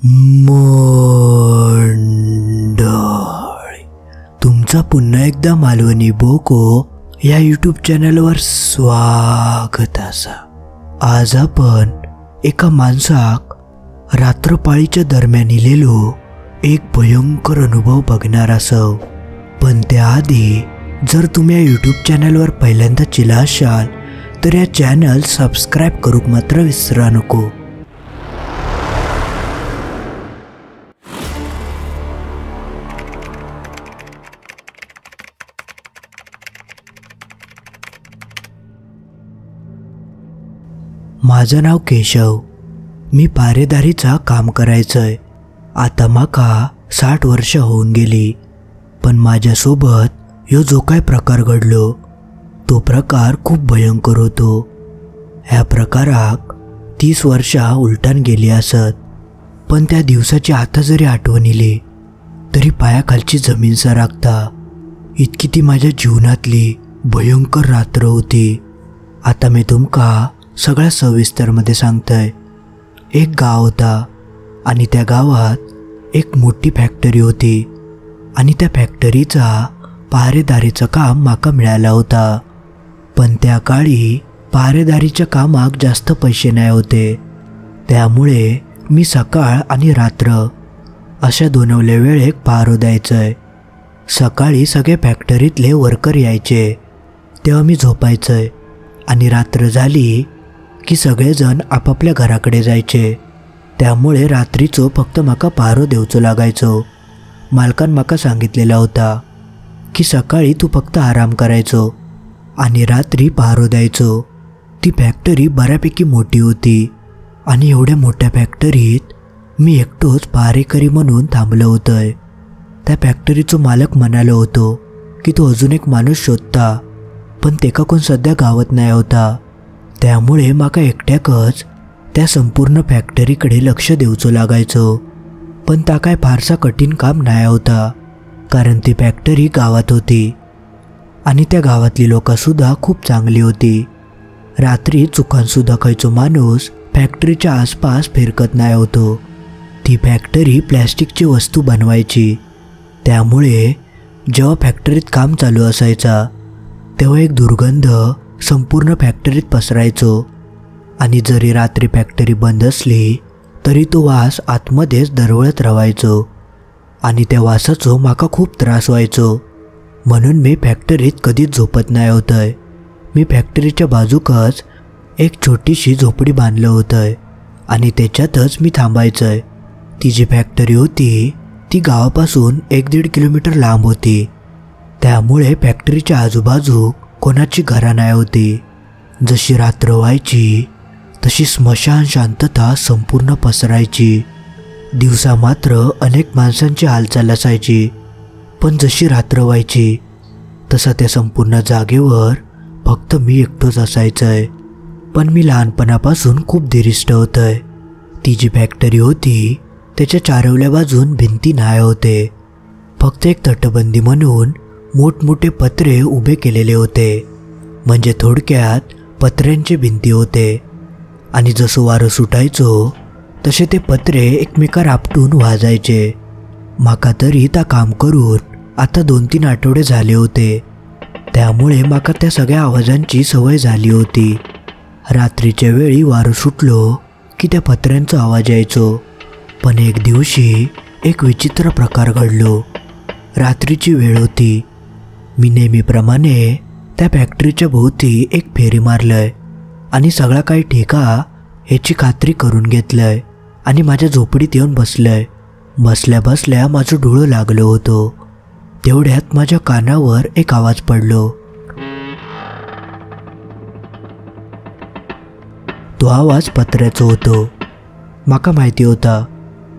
मंडळी, तुमचा पुन्हा एकदा मालवणी बोको या यूट्यूब चॅनलवर स्वागत असा। आज आपण एका माणसाक रात्रपाळीच्या दरम्यान इलेलो एक भयंकर अनुभव बघणार असो। पण त्याआधी जर तुम्ही या यूट्यूब चॅनलवर पहिल्यांदा चिला असाल तर या चॅनल सबस्क्राईब करूक मात्र विसरा नको। माझं नाव केशव, मी पारेदारीचा काम करायचंय। आता माका 60 वर्ष होऊन गेली, पण माझ्यासोबत ह्यो जो काय प्रकार घडलो तो प्रकार खूप भयंकर होतो। ह्या प्रकाराक 30 वर्षा उलटान गेली असत, पण त्या दिवसाची आता जरी आठवण इली तरी पायाखालची जमीन सरकता। इतकी ती माझ्या जीवनातली भयंकर रात्र होती। आता मी तुमका सगळ्या सविस्तरमध्ये सांगतोय। एक गाव होता आणि त्या गावात एक मोठी फॅक्टरी होती आणि त्या फॅक्टरीचा पहारेदारीचं काम माका मिळाला होता। पण त्या काळी पहारेदारीच्या कामाक जास्त पैसे नाही होते, त्यामुळे मी सकाळ आणि रात्र अशा दोनवल्या वेळेक पहारो द्यायचंय। सकाळी सगळे फॅक्टरीतले वर्कर यायचे तेव्हा मी झोपायचंय आणि रात्र झाली की सगळेजण आपापल्या घराकडे जायचे, त्यामुळे रात्रीचो फक्त माका पहारो देवचो लागायचो। मालकान माका सांगितलेला होता की सकाळी तू फक्त आराम करायचो आणि रात्री पहारो द्यायचो। ती फॅक्टरी बऱ्यापैकी मोठी होती आणि एवढ्या मोठ्या फॅक्टरीत मी एकटोच पहारेकरी म्हणून थांबलो होतोय। त्या फॅक्टरीचो मालक म्हणालो होतो की तो अजून एक माणूस शोधता, पण तेका कोण सध्या गावात नाही होता, त्यामुळे माका एकट्याकच त्या संपूर्ण फॅक्टरीकडे लक्ष देऊचो लागायचो। पण ता काय फारसा कठीण काम नाही होता, कारण ती फॅक्टरी गावात होती आणि त्या गावातली लोकंसुद्धा खूप चांगली होती। रात्री चुकानसुद्धा खयचो माणूस फॅक्टरीच्या आसपास फिरकत नाही होतो। ती फॅक्टरी प्लॅस्टिकची वस्तू बनवायची, त्यामुळे जेव्हा फॅक्टरीत काम चालू असायचा तेव्हा एक दुर्गंध संपूर्ण फॅक्टरीत पसरायचो आणि जरी रात्री फॅक्टरी बंद असली तरी तो वास आतमध्येच दरवळत राहायचो आणि त्या वासाचो माका खूप त्रास व्हायचो। म्हणून मी फॅक्टरीत कधीच झोपत नाही होतंय। मी फॅक्टरीच्या बाजूकच एक छोटीशी झोपडी बांधलं होतंय आणि त्याच्यातच मी थांबायचंय। ती जी फॅक्टरी होती ती गावापासून 1-1.5 किलोमीटर लांब होती, त्यामुळे फॅक्टरीच्या आजूबाजू कोणाची घरं नाही होती। जशी रात्र व्हायची तशी स्मशान शांतता संपूर्ण पसरायची। दिवसा मात्र अनेक माणसांची हालचाल असायची, पण जशी रात्र व्हायची तसा त्या संपूर्ण जागेवर फक्त मी एकटोच असायचंय। पण मी लहानपणापासून खूप धीरिष्ट होतोय। ती जी फॅक्टरी होती त्याच्या चारवल्या बाजून भिंती नाही होते, फक्त एक तटबंदी म्हणून मोठमोठे पत्रे उभे केलेले होते, म्हणजे थोडक्यात पत्र्यांचे भिंती होते। आणि जसं वारं सुटायचो तसे ते पत्रे एकमेकांवर आपटून वाजायचे। माका तरी ता काम करून आता 2-3 आठवडे झाले होते, त्यामुळे माका त्या सगळ्या आवाजांची सवय झाली होती। रात्रीच्या वेळी वारं सुटलो की त्या पत्र्यांचा आवाज यायचो। पण एक दिवशी एक विचित्र प्रकार घडलो। रात्रीची वेळ होती, मी नेहमीप्रमाणे त्या फॅक्टरीच्या भोवती एक फेरी मारलंय आणि सगळा काही ठीक याची खात्री करून घेतलंय आणि माझ्या झोपडीत येऊन बसलंय। बसल्या बसल्या माझं डोळं लागलं होतं, तेवढ्यात माझ्या कानावर एक आवाज पडलो। तो आवाज पत्र्याचा होतो। माका माहिती होता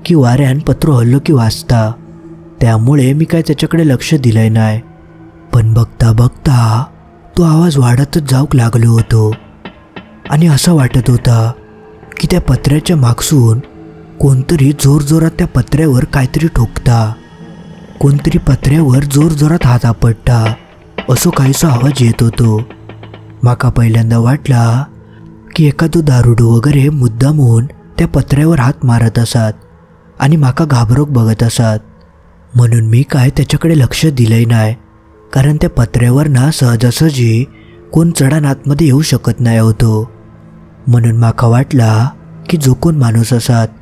की वाऱ्यान पत्र हल्लो की वाजता, त्यामुळे मी काय त्याच्याकडे लक्ष दिलंय नाही। पण बघता बघता तो आवाज वाढतच जाऊक लागलो होतो आणि असं वाटत होता की त्या पत्र्याच्या मागसून कोणतरी जोरजोरात त्या पत्र्यावर काहीतरी ठोकता, कोणतरी पत्र्यावर जोरजोरात हात आपटता, असं काहीसा आवाज येत होतो। माका पहिल्यांदा वाटला की एखादं दारुडो वगैरे मुद्दामून त्या पत्र्यावर हात मारत असत, आणि म्हाका घाबरोक बघत असत. म्हणून मी काय त्याच्याकडे लक्ष दिलंय नाही, कारण त्या पत्र्यावर ना सहजासहजी कोण चढान आतमध्ये येऊ शकत नाही होतो. म्हणून म्हाका वाटला की जो कोण माणूस असत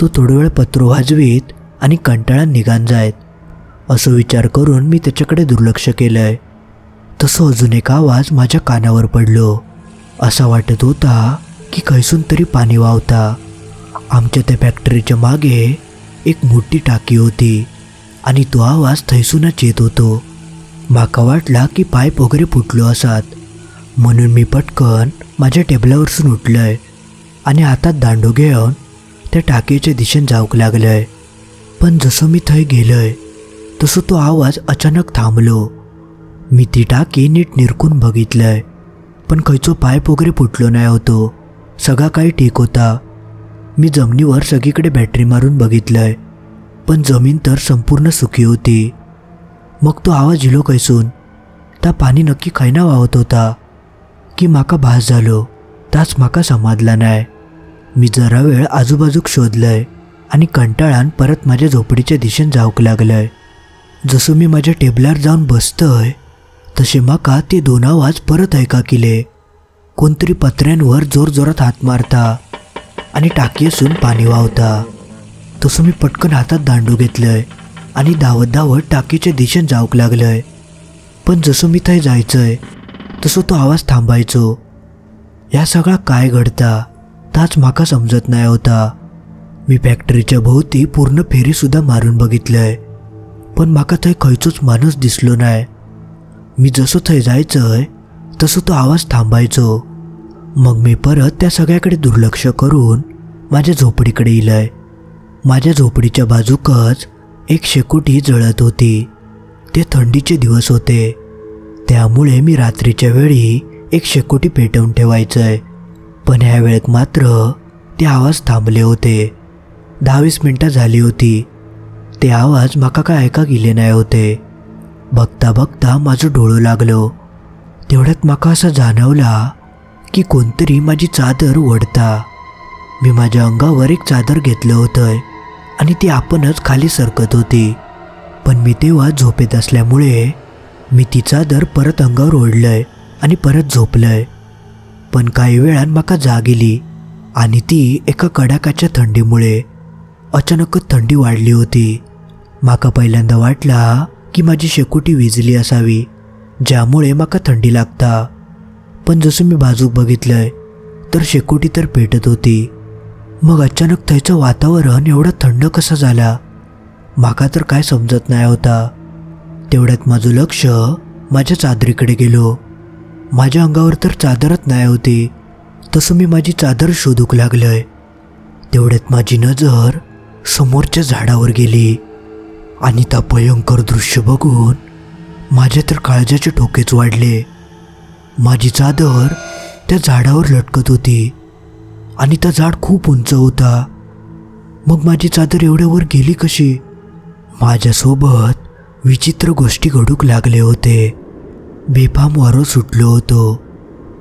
तो थोडा वेळ पत्रो वाजवीत आणि कंटाळान निघान जायत. असं विचार करून मी त्याच्याकडे दुर्लक्ष केलंय. तसं अजून एक आवाज माझ्या कानावर पडलो. असा वाटत होता की खैसून तरी पाणी वाहता. आमच्या त्या फॅक्टरीच्या मागे एक मोठी टाकी होती आणि तो आवाज थैसूनच येत होतो. माका वाटला की पाईप वगैरे फुटलो असत. म्हणून मी पटकन माझ्या टेबलावरसून उठलोय आणि हातात दांडो घेऊन त्या टाकीच्या दिशेने जाऊक लागलोय. पण जसं मी थंय गेलोय तसं तो आवाज अचानक थांबलो. मी ती टाकी नीट निरखून बघितलंय, पण खैचो पाईप वगैरे फुटलो नाही होतो. सगळा काही ठीक होता. मी जमिनीवर सगळीकडे बॅटरी मारून बघितलंय, पण जमीन तर संपूर्ण सुकी होती. मग तो आवाज इलो कैसून? ता पाणी नक्की खैना वाहत होता की माका भास झालो ताच माका समजला नाही. मी जरा वेळ आजूबाजूक शोधलंय आणि कंटाळान परत माझ्या झोपडीच्या दिशेने जाऊक लागलंय. जसं मी माझ्या टेबलार जाऊन बसतोय तसे माका ते दोन आवाज परत ऐका केले. कोणतरी पत्र्यांवर जोरजोरात हात मारता आणि टाकी असून पाणी वाहता. तसं मी पटकन हातात दांडू घेतलंय आणि धावत धावत टाकीच्या दिशेने जाऊक लागलंय. पण जसं मी थंय जायचंय तसं तो आवाज थांबायचो. या सगळा काय घडता ताच माका समजत नाही होता. मी फॅक्टरीच्या भोवती पूर्ण फेरीसुद्धा मारून बघितलंय, पण माका थंय खैचोच माणूस दिसलो नाही. मी जसं थंय जायचंय तसं तो आवाज थांबायचो. मग मी परत त्या सगळ्याकडे दुर्लक्ष करून माझ्या झोपडीकडे इलंय. माझ्या झोपडीच्या बाजूकच एक शेकोटी जळत होती. ते थंडीचे दिवस होते, त्यामुळे मी रात्रीच्या वेळी एक शेकोटी पेटवून ठेवायचंय. पण ह्या वेळेत मात्र ते आवाज थांबले होते. 10-20 मिनटं झाली होती. ते आवाज माका काय ऐका गेले नाही होते. बघता बघता माझं डोळं लागलो. तेवढ्यात माका असं जाणवला की कोणतरी माझी चादर ओढता. मी माझ्या अंगावर एक चादर घेतलं होतं आणि ती आपणच खाली सरकत होती. पण मी तेव्हा झोपेत असल्यामुळे मी ती चादर परत अंगावर ओढलंय आणि परत झोपलंय. पण काही वेळान माका जाग येली आणि ती एका कडाक्याच्या थंडीमुळे. अचानकच थंडी वाढली होती. माका पहिल्यांदा वाटला की माझी शेकोटी विजली असावी, ज्यामुळे माका थंडी लागता. पण जसं मी बाजूक बघितलंय तर शेकोटी तर पेटत होती. मग अचानक थंयचं वातावरण एवढं थंड कसं झाला माका तर काय समजत नाही होता. तेवढ्यात माझं लक्ष माझ्या चादरीकडे गेलो. माझ्या अंगावर तर चादरच नाही होती. तसं मी माझी चादर शोधूक लागलोय. तेवढ्यात माझी नजर समोरच्या झाडावर गेली आणि त्या भयंकर दृश्य बघून माझ्या तर काळजाचे ठोकेच वाढले. माझी चादर त्या झाडावर लटकत होती आणि त्या झाड खूप उंच होता. मग माझी चादर एवढ्यावर गेली कशी? माझ्यासोबत विचित्र गोष्टी घडूक लागले होते. बेफाम वारं सुटलो होतो,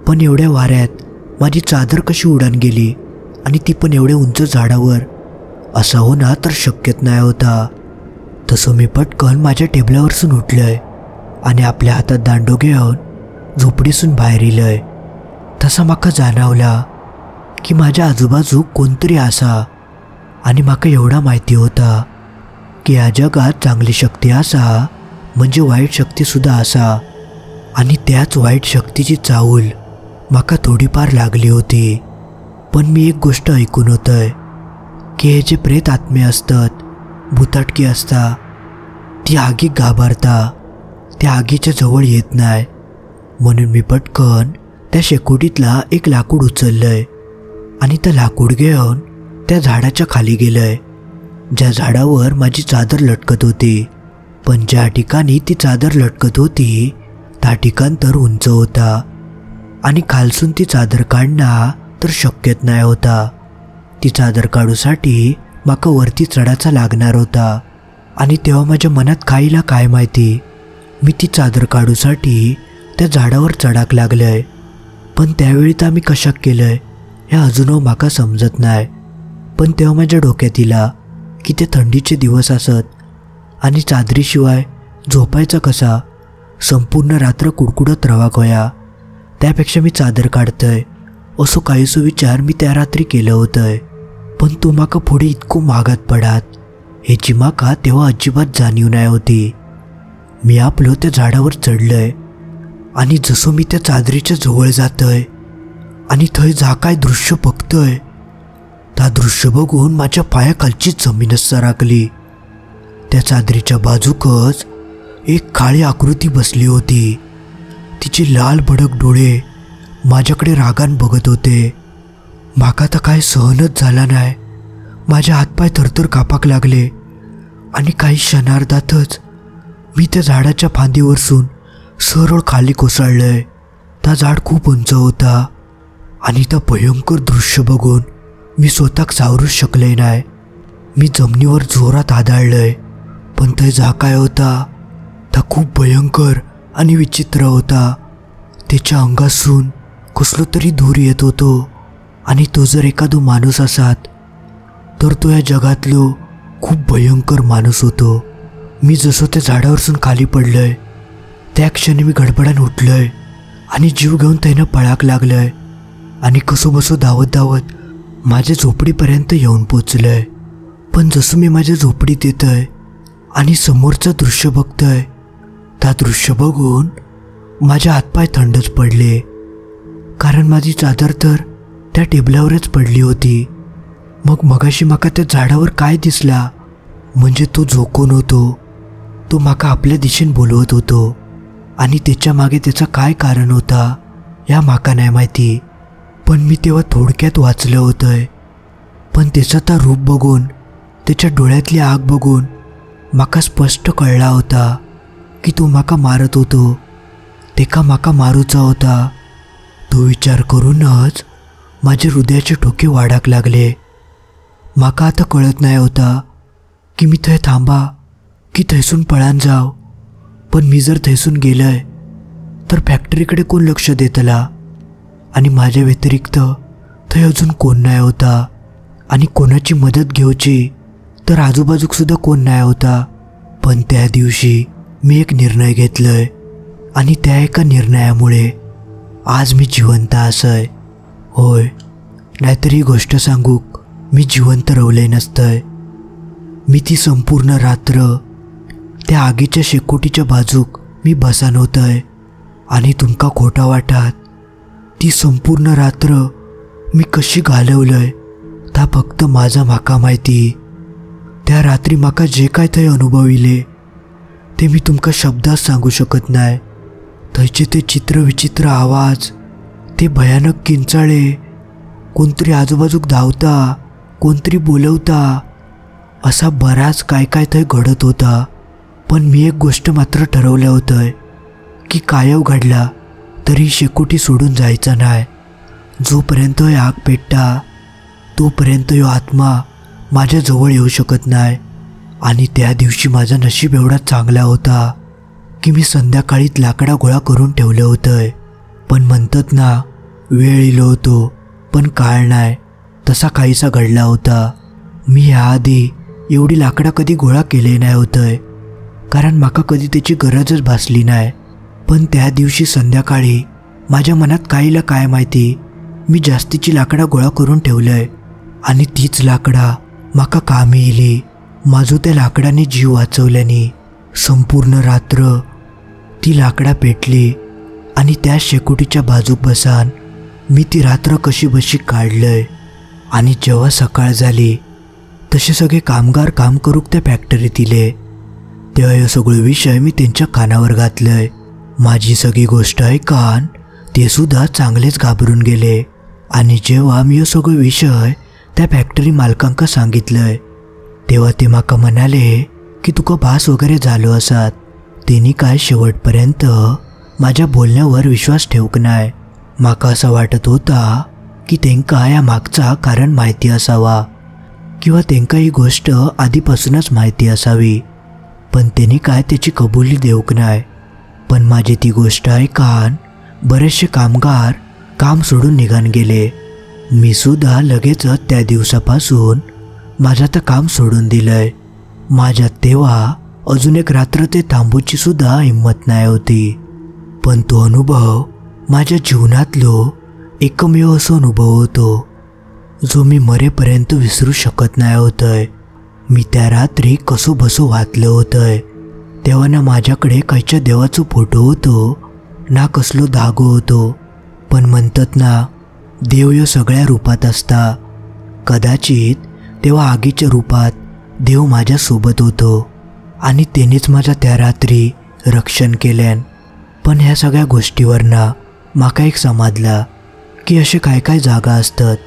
पण एवढ्या वाऱ्यात माझी चादर कशी उडान गेली आणि ती पण एवढ्या उंच झाडावर? असं होणं तर शक्यच नाही होता. तसं मी पटकन माझ्या टेबलावरसून उठलोय आणि आपल्या हातात दांडो घेऊन झोपडीसून बाहेर इलंय. तसा माका जाणवला की माझ्या आजूबाजू कोणतरी असा आणि माका एवढा माहिती होता की या जगात चांगली शक्ती असा म्हणजे वाईट शक्तीसुद्धा असा. आणि त्याच वाईट शक्तीची चाहूल माका थोडीफार लागली होती. पण मी एक गोष्ट ऐकून होतंय की हे जे प्रेत आत्मे असतात, भुताटकी असता, ती आगीत घाबरता, त्या आगीच्या जवळ येत नाही. म्हणून मी पटकन त्या शेकोटीतला एक लाकूड उचललंय आणि त्या लाकूड घेऊन त्या झाडाच्या खाली गेलंय, ज्या झाडावर माझी चादर लटकत होती. पण ज्या ठिकाणी ती चादर लटकत होती त्या ठिकाण तर उंच होता आणि खालसून ती चादर काढणं तर शक्यच नाही होता. ती चादर काढूसाठी माका वरती चढायचा लागणार होता. आणि तेव्हा माझ्या मनात काहीला काय माहिती मी ती चादर काढूसाठी त्या झाडावर चढाक लागलंय. पण त्यावेळी तर मी कशाक केलंय हे अजूनही माका समजत नाही. पण तेव्हा माझ्या डोक्यात इला की ते थंडीचे दिवस असत आणि चादरीशिवाय झोपायचा कसा. संपूर्ण रात्र कुडकुडत रवा गोया. त्यापेक्षा मी चादर काढतंय असो काहीसो विचार मी त्या रात्री केलं होतंय. पण तो माका पुढे इतको मागात पडात हेची माका तेव्हा अजिबात जाणीव नाही होती. मी आपलं त्या झाडावर चढलंय आणि जसं मी त्या चादरीच्या जवळ जातोय आणि थंय जा काय दृश्य बघतोय, त्या दृश्य बघून माझ्या पायाखालची जमीनच सरकली. त्या चादरीच्या बाजूकच एक काळी आकृती बसली होती. तिचे लाल भडक डोळे माझ्याकडे रागान बघत होते. माका तर काय सहनच झाला नाही. माझे हातपाय थरथर कापाक लागले आणि काही क्षणार्धातच मी त्या झाडाच्या फांदीवरसून सरळ खाली कोसळलोय. त्या झाड खूप उंच होता आणि त्या भयंकर दृश्य बघून मी स्वतःक सावरूच शकले नाही. मी जमिनीवर जोरात आदळलोय. पण ते जा काय होता त्या खूप भयंकर आणि विचित्र होता. त्याच्या अंगासून कसलो तरी धूर येत होतो आणि तो जर एखादो माणूस असात तर तो या जगातलो खूप भयंकर माणूस होतो. मी जसं त्या झाडावरसून खाली पडलोय त्या क्षणी मी गडबडान उठलोय आणि जीव घेऊन त्यानं पळाक लागलोय आणि कसो बसो धावत धावत माझ्या झोपडीपर्यंत येऊन पोचलोय. पण जसं मी माझ्या झोपडीत येतोय आणि समोरचं दृश्य बघतोय, त्या दृश्य बघून माझे हातपाय थंडच पडले. कारण माझी चादर तर त्या टेबलावरच पडली होती. मग मगाशी माका त्या झाडावर काय दिसला, म्हणजे तो जो कोण होतो तो माका आपल्या दिशेने बोलवत होतो आणि त्याच्या मागे त्याचं काय कारण होता या माका नाही माहिती. पण मी तेव्हा थोडक्यात वाचलं होतंय. पण त्याचा त्या रूप बघून, त्याच्या डोळ्यातली आग बघून माका स्पष्ट कळला होता की तो माका मारत होतो, तेका माका मारूचा होता. तो विचार करूनच माझे हृदयाचे ठोके वाढाक लागले. माका आता कळत नाही होता की मी थंय थांबा की थैसून पळान जाव. पण मी जर थैसून गेलंय तर फॅक्टरीकडे कोण लक्ष देतला आणि माझ्या व्यतिरिक्त थंय अजून कोण नाही होता आणि कोणाची मदत घेऊची तर आजूबाजूक सुद्धा कोण नाही होता. पण त्या दिवशी मी एक निर्णय घेतलाय आणि त्या एका निर्णयामुळे आज मी जिवंत असय. होय, नाहीतर ही गोष्ट सांगूक मी जिवंत रवले नसतंय. मी ती संपूर्ण रात्र त्या आगीच्या शेकोटीच्या बाजूक मी बसान होतंय आणि तुमका खोटा वाटात ती संपूर्ण रात्र मी कशी घालवलंय ता फक्त माझा माका माहिती. त्या रात्री माका जे काय थंय अनुभविले ते मी तुमका शब्दात सांगू शकत नाही. थंयचे ते चित्र विचित्र आवाज, ते भयानक किंचाळे, कोणतरी आजूबाजूक धावता, कोणतरी बोलवता, असा बराच काय काय थंय घडत होता. पण मी एक गोष्ट मात्र ठरवलं होतं की कायव घडला तरी शेकोटी सोडून जायचा नाही. जोपर्यंत आग पेटता तोपर्यंत यो आत्मा माझ्या जवळ येऊ शकत नाही. आणि त्या दिवशी माझा नशीब एवढा चांगला होता की मी संध्याकाळीत लाकडा गोळा करून ठेवलं होतं. पण म्हणतात ना, वेळ इलो होतो पण काळ नाही, तसा काहीसा घडला होता. मी ह्याआधी एवढी लाकडा कधी गोळा केले नाही होतं कारण माका कधी त्याची गरजच भासली नाही. पण त्या दिवशी संध्याकाळी माझ्या मनात काहीला काय माहिती मी जास्तीची लाकडा गोळा करून ठेवलंय आणि तीच लाकडा माका कामी येली. माझो त्या लाकडाने जीव वाचवल्याने संपूर्ण रात्र ती लाकडा पेटली आणि त्या शेकोटीच्या बाजूक बसान मी ती रात्र कशी बशी काढलंय. आणि जेव्हा सकाळ झाली तसे सगळे कामगार काम करूक त्या फॅक्टरीत इले तेव्हा हे सगळे विषय मी त्यांच्या कानावर घातलंय. माझी सगळी गोष्ट ऐकान ते सुद्धा चांगलेच घाबरून गेले. आणि जेव्हा मी हे सगळे विषय त्या फॅक्टरी मालकांका सांगितलंय तेव्हा ते माका म्हणाले की तुका भास वगैरे झालो असात. त्यांनी काय शेवटपर्यंत माझ्या बोलण्यावर विश्वास ठेवक नाही. माका असं वाटत होता की त्यांका या मागचा कारण माहिती असावा किंवा त्यांका ही गोष्ट आधीपासूनच माहिती असावी. पण त्यांनी काय त्याची कबुली देऊक नाही. पण माझी ती गोष्ट ऐकान बरेचसे कामगार काम सोडून निघान गेले. मी सुद्धा लगेचच त्या दिवसापासून माझं तर काम सोडून दिलंय. माझ्यात तेव्हा अजून एक रात्र ते थांबूची सुद्धा हिंमत नाही होती. पण तो अनुभव माझ्या जीवनातलो एकमेव असो अनुभव होतो जो मी मरेपर्यंत विसरू शकत नाही होतंय. मी त्या रात्री कसो बसो वाचलं होतंय. तेव्हा ना माझ्याकडे कायच्या देवाचं फोटो होतो ना कसलो धागो होतो. पण म्हणतात ना, देव ह्यो सगळ्या रूपात असता. कदाचित तेव्हा आगीच्या रूपात देव माझ्यासोबत होतो आणि त्यानेच माझ्या त्या रात्री रक्षण केल्यान. पण ह्या सगळ्या गोष्टीवरना माका एक समजला की असे काय काय जागा असतात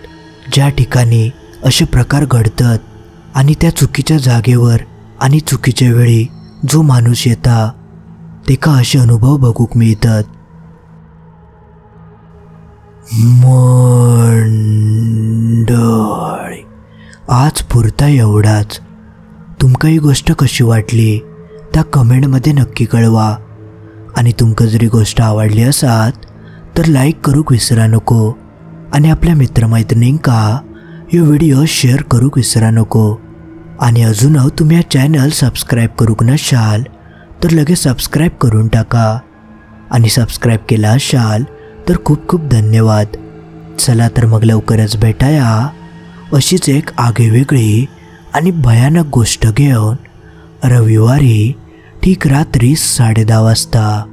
ज्या ठिकाणी असे प्रकार घडतात आणि त्या चुकीच्या जागेवर आणि चुकीच्या वेळी जो माणूस येता तेका असे अनुभव बघूक मिळतात. मंडळी, आज पुरता एवढाच. तुमका ही गोष्ट कशी वाटली त्या कमेंटमध्ये नक्की कळवा. आणि तुमका जरी गोष्ट आवडली असात तर लाईक करूक विसरा नको आणि आपल्या मित्रमैत्रिणींका ह्यो व्हिडिओ शेअर करूक विसरा नको. आणि अजून तुम्ही हा चॅनल सबस्क्राईब करूक नशाल तर लगेच सबस्क्राईब करून टाका. आणि सबस्क्राईब केला असाल तर खूप खूप धन्यवाद. चला तर मग लवकरच भेटाया अशीच एक आगळीवेगळी आणि भयानक गोष्ट घेऊन रविवारी ठीक रात्री 10:30 वाजता.